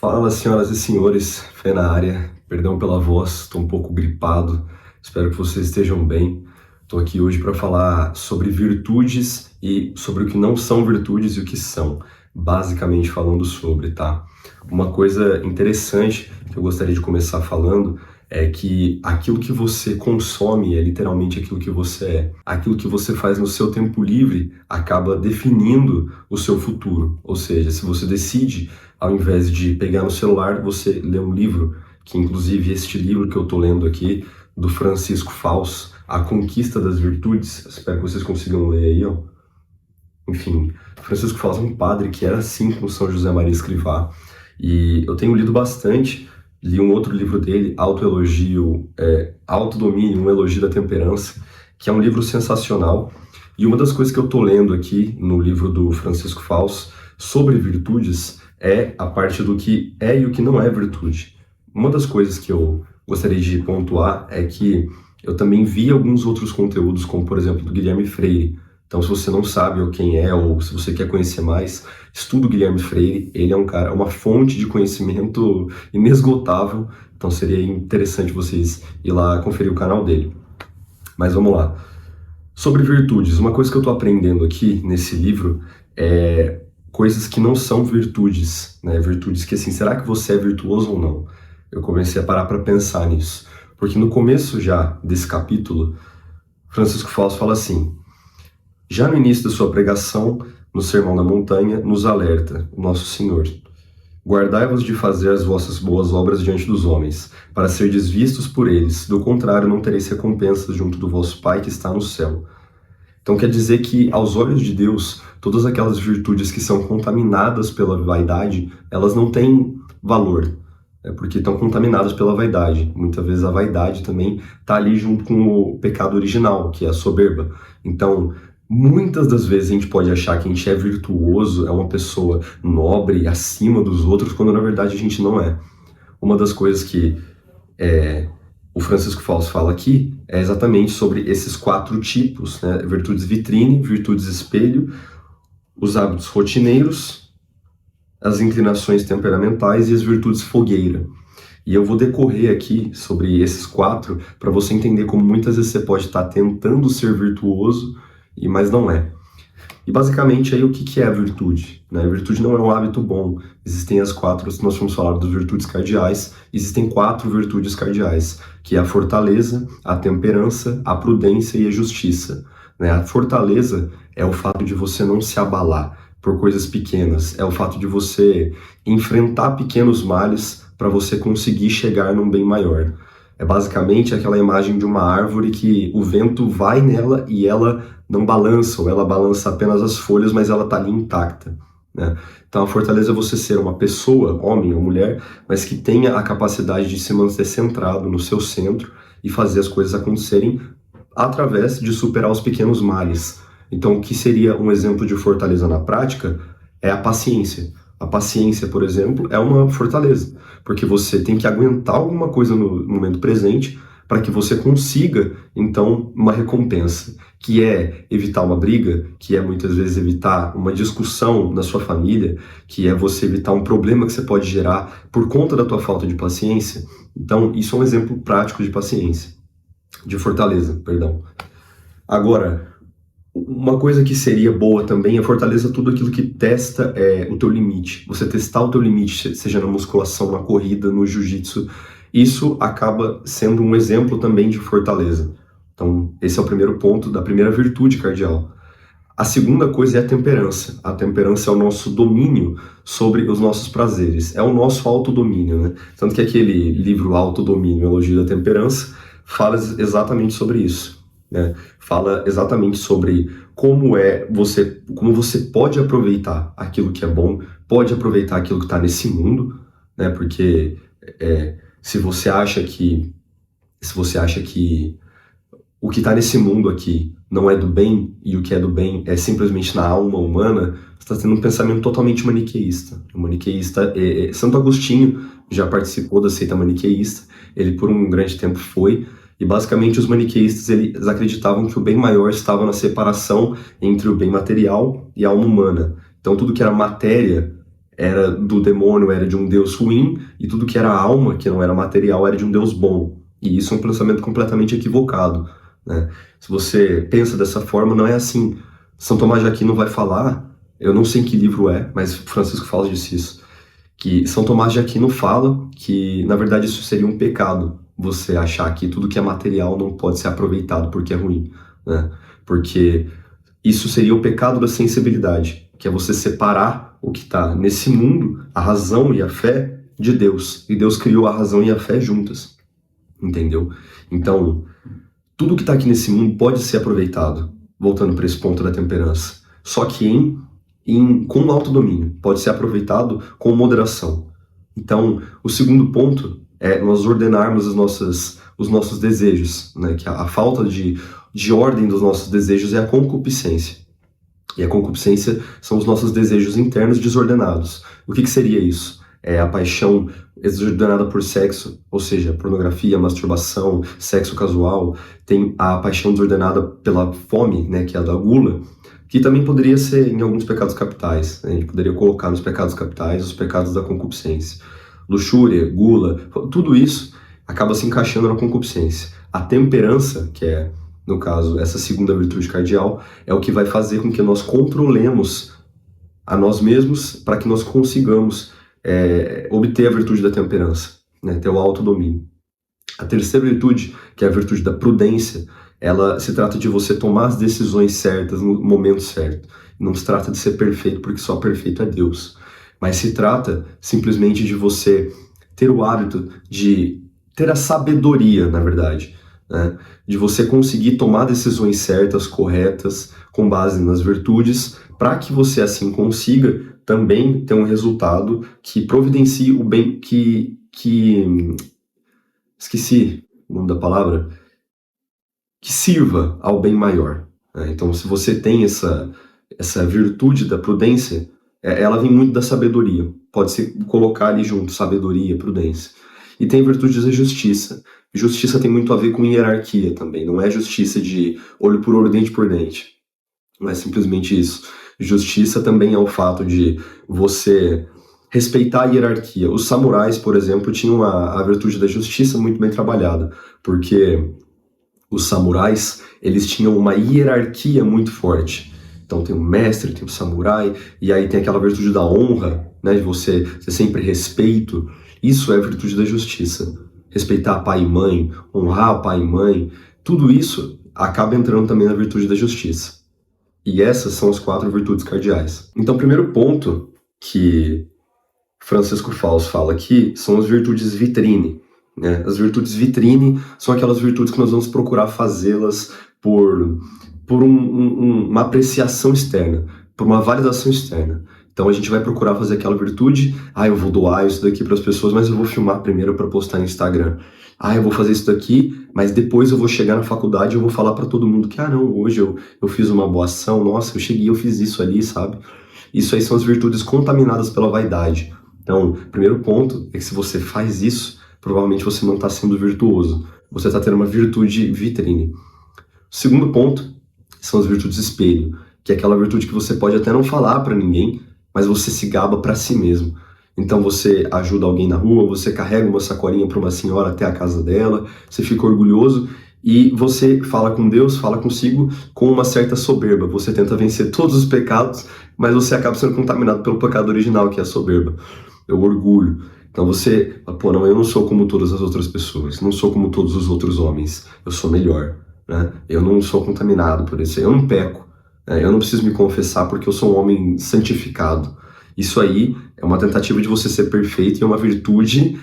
Fala, senhoras e senhores, Fé na área. Perdão pela voz, estou um pouco gripado. Espero que vocês estejam bem. Estou aqui hoje para falar sobre virtudes e sobre o que não são virtudes e o que são. Basicamente falando sobre, tá? Uma coisa interessante que eu gostaria de começar falando é que aquilo que você consome é literalmente aquilo que você é. Aquilo que você faz no seu tempo livre acaba definindo o seu futuro. Ou seja, se você decide, ao invés de pegar no celular, você lê um livro, que inclusive este livro que eu estou lendo aqui, do Francisco Fausto, A Conquista das Virtudes, espero que vocês consigam ler aí, ó. Enfim, Francisco Fausto é um padre que era assim com São José Maria Escrivá, e eu tenho lido bastante. Li um outro livro dele, Autoelogio, Autodomínio, um elogio da temperança, que é um livro sensacional. E uma das coisas que eu estou lendo aqui no livro do Francisco Fausto sobre virtudes é a parte do que é e o que não é virtude. Uma das coisas que eu gostaria de pontuar é que eu também vi alguns outros conteúdos, como por exemplo do Guilherme Freire. Então, se você não sabe quem é, ou se você quer conhecer mais, estuda o Guilherme Freire. Ele é um cara, uma fonte de conhecimento inesgotável. Então, seria interessante vocês ir lá conferir o canal dele. Mas vamos lá. Sobre virtudes, uma coisa que eu estou aprendendo aqui nesse livro é coisas que não são virtudes, né? Virtudes que, assim, será que você é virtuoso ou não? Eu comecei a parar para pensar nisso. Porque no começo já desse capítulo, Francisco Fausto fala assim: já no início da sua pregação, no Sermão da Montanha, nos alerta o nosso Senhor: guardai-vos de fazer as vossas boas obras diante dos homens, para serdes vistos por eles, do contrário não tereis recompensas junto do vosso Pai que está no céu. Então quer dizer que, aos olhos de Deus, todas aquelas virtudes que são contaminadas pela vaidade, elas não têm valor, porque estão contaminadas pela vaidade. Muitas vezes a vaidade também está ali junto com o pecado original, que é a soberba. Então, muitas das vezes a gente pode achar que a gente é virtuoso, é uma pessoa nobre, acima dos outros, quando na verdade a gente não é. Uma das coisas que o Francisco Fausto fala aqui é exatamente sobre esses 4 tipos, né? Virtudes vitrine, virtudes espelho, os hábitos rotineiros, as inclinações temperamentais e as virtudes fogueira. E eu vou decorrer aqui sobre esses 4 para você entender como muitas vezes você pode estar tentando ser virtuoso, mas não é. E basicamente aí o que é a virtude, né? A virtude não é um hábito bom. Existem as 4, se nós formos falar das virtudes cardeais, existem 4 virtudes cardeais, que é a fortaleza, a temperança, a prudência e a justiça, né? A fortaleza é o fato de você não se abalar por coisas pequenas, é o fato de você enfrentar pequenos males para você conseguir chegar num bem maior. É basicamente aquela imagem de uma árvore que o vento vai nela e ela não balança, ou ela balança apenas as folhas, mas ela está ali intacta, né? Então a fortaleza é você ser uma pessoa, homem ou mulher, mas que tenha a capacidade de se manter centrado no seu centro e fazer as coisas acontecerem através de superar os pequenos males. Então o que seria um exemplo de fortaleza na prática é a paciência. A paciência, por exemplo, é uma fortaleza, porque você tem que aguentar alguma coisa no momento presente para que você consiga, então, uma recompensa, que é evitar uma briga, que é muitas vezes evitar uma discussão na sua família, que é você evitar um problema que você pode gerar por conta da tua falta de paciência. Então, isso é um exemplo prático de paciência, de fortaleza, perdão. Agora, uma coisa que seria boa também é fortalecer tudo aquilo que testa o teu limite. Você testar o teu limite, seja na musculação, na corrida, no jiu-jitsu, isso acaba sendo um exemplo também de fortaleza. Então, esse é o primeiro ponto da primeira virtude cardeal. A segunda coisa é a temperança. A temperança é o nosso domínio sobre os nossos prazeres. É o nosso autodomínio, né? Tanto que aquele livro Autodomínio, Elogio da Temperança, fala exatamente sobre isso, né? Fala exatamente sobre como você pode aproveitar aquilo que é bom, pode aproveitar aquilo que está nesse mundo, né? Porque se você acha que o que está nesse mundo aqui não é do bem e o que é do bem é simplesmente na alma humana, você está tendo um pensamento totalmente maniqueísta. O maniqueísta, Santo Agostinho já participou da seita maniqueísta, ele por um grande tempo foi. E basicamente os maniqueístas eles acreditavam que o bem maior estava na separação entre o bem material e a alma humana. Então tudo que era matéria era do demônio, era de um Deus ruim, e tudo que era alma, que não era material, era de um Deus bom. E isso é um pensamento completamente equivocado, né? Se você pensa dessa forma, não é assim. São Tomás de Aquino vai falar, eu não sei em que livro é, mas Francisco fala disso, que São Tomás de Aquino fala que, na verdade, isso seria um pecado, você achar que tudo que é material não pode ser aproveitado porque é ruim, né? Porque isso seria o pecado da sensibilidade, que é você separar o que está nesse mundo, a razão e a fé, de Deus. E Deus criou a razão e a fé juntas, entendeu? Então, tudo que está aqui nesse mundo pode ser aproveitado, voltando para esse ponto da temperança. Só que com autodomínio, pode ser aproveitado com moderação. Então, o segundo ponto é nós ordenarmos os nossos desejos, né? Que a falta de ordem dos nossos desejos é a concupiscência. E a concupiscência são os nossos desejos internos desordenados. O que seria isso? É a paixão desordenada por sexo, ou seja, pornografia, masturbação, sexo casual. Tem a paixão desordenada pela fome, né, que é a da gula, que também poderia ser em alguns pecados capitais, né? A gente poderia colocar nos pecados capitais os pecados da concupiscência. Luxúria, gula, tudo isso acaba se encaixando na concupiscência. A temperança, que é, no caso, essa segunda virtude cardial, é o que vai fazer com que nós controlemos a nós mesmos para que nós consigamos obter a virtude da temperança, né? Ter o autodomínio. A terceira virtude, que é a virtude da prudência, ela se trata de você tomar as decisões certas no momento certo. Não se trata de ser perfeito, porque só perfeito é Deus. Mas se trata simplesmente de você ter o hábito de ter a sabedoria, na verdade, né? De você conseguir tomar decisões certas, corretas, com base nas virtudes, para que você assim consiga também ter um resultado que providencie o bem, esqueci o nome da palavra, que sirva ao bem maior, né? Então, se você tem essa virtude da prudência, ela vem muito da sabedoria. Pode-se colocar ali junto, sabedoria, prudência. E tem virtudes da justiça. Justiça tem muito a ver com hierarquia também. Não é justiça de olho por olho, dente por dente. Não é simplesmente isso. Justiça também é o fato de você respeitar a hierarquia. Os samurais, por exemplo, tinham a virtude da justiça muito bem trabalhada, porque os samurais, eles tinham uma hierarquia muito forte. Então tem o mestre, tem o samurai, e aí tem aquela virtude da honra, né, de você ter sempre respeito. Isso é a virtude da justiça. Respeitar pai e mãe, honrar pai e mãe, tudo isso acaba entrando também na virtude da justiça. E essas são as 4 virtudes cardeais. Então, o primeiro ponto que Francisco Fals fala aqui são as virtudes vitrine, né? As virtudes vitrine são aquelas virtudes que nós vamos procurar fazê-las por uma apreciação externa, por uma validação externa. Então a gente vai procurar fazer aquela virtude, eu vou doar isso daqui para as pessoas, mas eu vou filmar primeiro para postar no Instagram. Eu vou fazer isso daqui, mas depois eu vou chegar na faculdade e eu vou falar para todo mundo que, não, hoje eu fiz uma boa ação, nossa, eu cheguei, eu fiz isso ali, sabe? Isso aí são as virtudes contaminadas pela vaidade. Então, primeiro ponto é que se você faz isso, provavelmente você não está sendo virtuoso. Você está tendo uma virtude vitrine. O segundo ponto são as virtudes espelho, que é aquela virtude que você pode até não falar para ninguém, mas você se gaba para si mesmo. Então você ajuda alguém na rua, você carrega uma sacolinha para uma senhora até a casa dela, você fica orgulhoso e você fala com Deus, fala consigo com uma certa soberba. Você tenta vencer todos os pecados, mas você acaba sendo contaminado pelo pecado original, que é a soberba, é o orgulho. Então você fala, não, eu não sou como todas as outras pessoas, não sou como todos os outros homens, eu sou melhor, né? Eu não sou contaminado por isso, eu não peco. Eu não preciso me confessar porque eu sou um homem santificado. Isso aí é uma tentativa de você ser perfeito e é uma virtude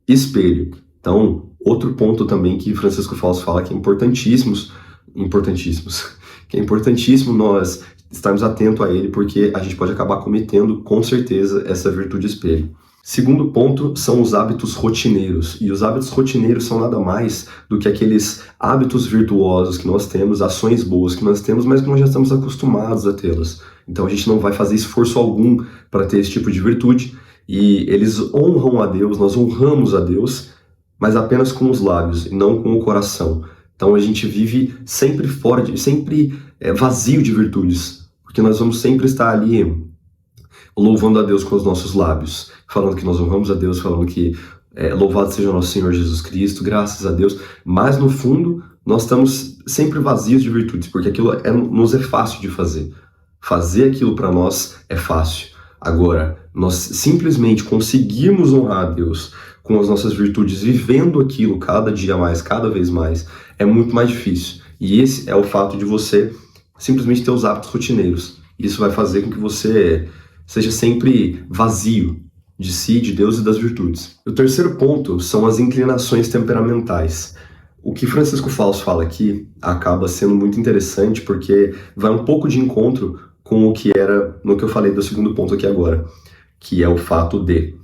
espelho. Então, outro ponto também que Francisco Fals fala que é importantíssimo nós estarmos atentos a ele, porque a gente pode acabar cometendo, com certeza, essa virtude espelho. Segundo ponto são os hábitos rotineiros. E os hábitos rotineiros são nada mais do que aqueles hábitos virtuosos que nós temos, ações boas que nós temos, mas que nós já estamos acostumados a tê-las. Então a gente não vai fazer esforço algum para ter esse tipo de virtude. E eles honram a Deus, nós honramos a Deus, mas apenas com os lábios e não com o coração. Então a gente vive sempre sempre vazio de virtudes, porque nós vamos sempre estar ali louvando a Deus com os nossos lábios, falando que nós honramos a Deus, falando que louvado seja o nosso Senhor Jesus Cristo, graças a Deus, mas no fundo nós estamos sempre vazios de virtudes, porque aquilo nos é fácil de fazer. Fazer aquilo para nós é fácil. Agora, nós simplesmente conseguirmos honrar a Deus com as nossas virtudes, vivendo aquilo cada dia mais, cada vez mais, é muito mais difícil. E esse é o fato de você simplesmente ter os hábitos rotineiros. Isso vai fazer com que você seja sempre vazio de si, de Deus e das virtudes. O terceiro ponto são as inclinações temperamentais. O que Francisco Fausto fala aqui acaba sendo muito interessante porque vai um pouco de encontro com o que era no que eu falei do segundo ponto aqui agora, que é o fato de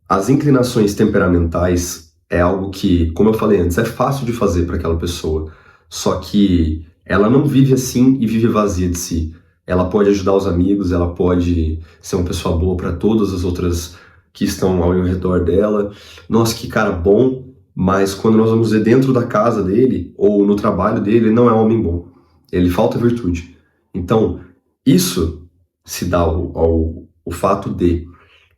as inclinações temperamentais é algo que, como eu falei antes, é fácil de fazer para aquela pessoa, só que ela não vive assim e vive vazia de si. Ela pode ajudar os amigos, ela pode ser uma pessoa boa para todas as outras que estão ao redor dela. Nossa, que cara bom, mas quando nós vamos ver dentro da casa dele ou no trabalho dele, ele não é um homem bom. Ele falta virtude. Então, isso se dá ao fato de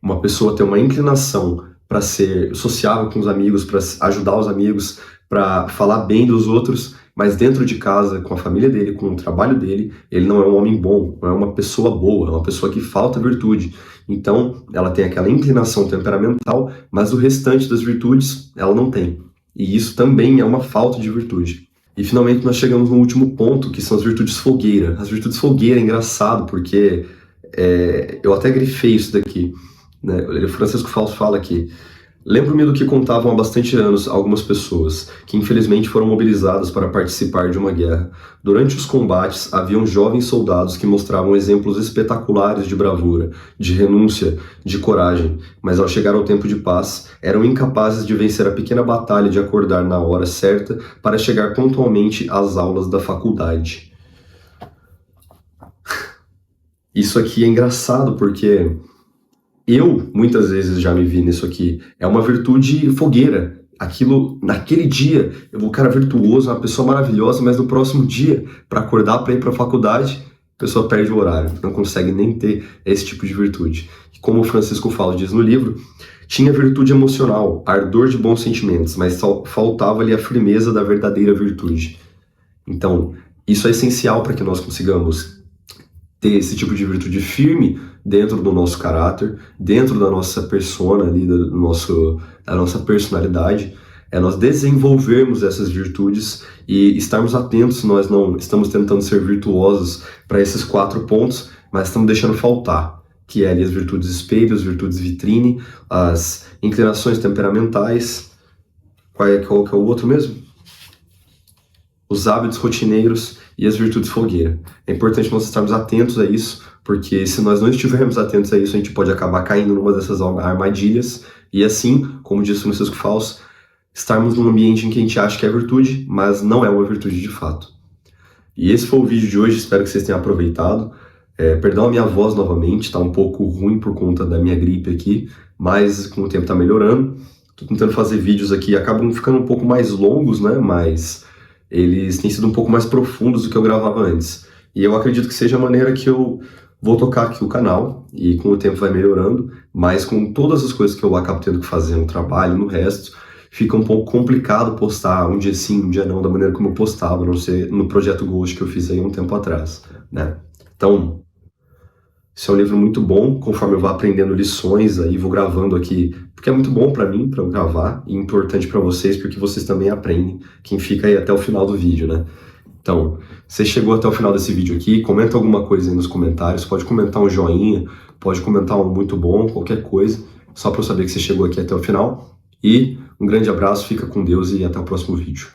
uma pessoa ter uma inclinação para ser sociável com os amigos, para ajudar os amigos, para falar bem dos outros, mas dentro de casa, com a família dele, com o trabalho dele, ele não é um homem bom, não é uma pessoa boa, é uma pessoa que falta virtude. Então, ela tem aquela inclinação temperamental, mas o restante das virtudes ela não tem. E isso também é uma falta de virtude. E finalmente nós chegamos no último ponto, que são as virtudes folgueira. As virtudes folgueira é engraçado, porque eu até grifei isso daqui, né? O Francisco Fausto fala aqui: lembro-me do que contavam há bastante anos algumas pessoas, que infelizmente foram mobilizadas para participar de uma guerra. Durante os combates, haviam jovens soldados que mostravam exemplos espetaculares de bravura, de renúncia, de coragem, mas ao chegar ao tempo de paz, eram incapazes de vencer a pequena batalha de acordar na hora certa para chegar pontualmente às aulas da faculdade. Isso aqui é engraçado porque eu, muitas vezes, já me vi nisso aqui. É uma virtude fogueira. Aquilo, naquele dia, eu vou, cara, virtuoso, uma pessoa maravilhosa, mas no próximo dia, para acordar, para ir para a faculdade, a pessoa perde o horário, não consegue nem ter esse tipo de virtude. E como o Francisco Fausto diz no livro, tinha virtude emocional, ardor de bons sentimentos, mas só faltava-lhe a firmeza da verdadeira virtude. Então, isso é essencial para que nós consigamos ter esse tipo de virtude firme dentro do nosso caráter, dentro da nossa persona, ali, da nossa personalidade, nós desenvolvermos essas virtudes e estarmos atentos se nós não estamos tentando ser virtuosos para esses 4 pontos, mas estamos deixando faltar, que é ali as virtudes espelho, as virtudes vitrine, as inclinações temperamentais, qual que é o outro mesmo? Os hábitos rotineiros e as virtudes folgueira. É importante nós estarmos atentos a isso, porque se nós não estivermos atentos a isso, a gente pode acabar caindo numa dessas armadilhas e assim, como disse o Francisco Fausto, estarmos num ambiente em que a gente acha que é virtude, mas não é uma virtude de fato. E esse foi o vídeo de hoje, espero que vocês tenham aproveitado. Perdão a minha voz novamente, está um pouco ruim por conta da minha gripe aqui, mas com o tempo está melhorando. Estou tentando fazer vídeos aqui, acabam ficando um pouco mais longos, né? Mas eles têm sido um pouco mais profundos do que eu gravava antes. E eu acredito que seja a maneira que eu vou tocar aqui o canal, e com o tempo vai melhorando, mas com todas as coisas que eu acabo tendo que fazer no trabalho, no resto, fica um pouco complicado postar um dia sim, um dia não, da maneira como eu postava, a não ser no Projeto Ghost que eu fiz aí um tempo atrás, né? Então, esse é um livro muito bom, conforme eu vou aprendendo lições aí, vou gravando aqui, porque é muito bom para mim, para eu gravar, e importante para vocês, porque vocês também aprendem, quem fica aí até o final do vídeo, né? Então, você chegou até o final desse vídeo aqui, comenta alguma coisa aí nos comentários, pode comentar um joinha, pode comentar um muito bom, qualquer coisa, só para eu saber que você chegou aqui até o final. E um grande abraço, fica com Deus e até o próximo vídeo.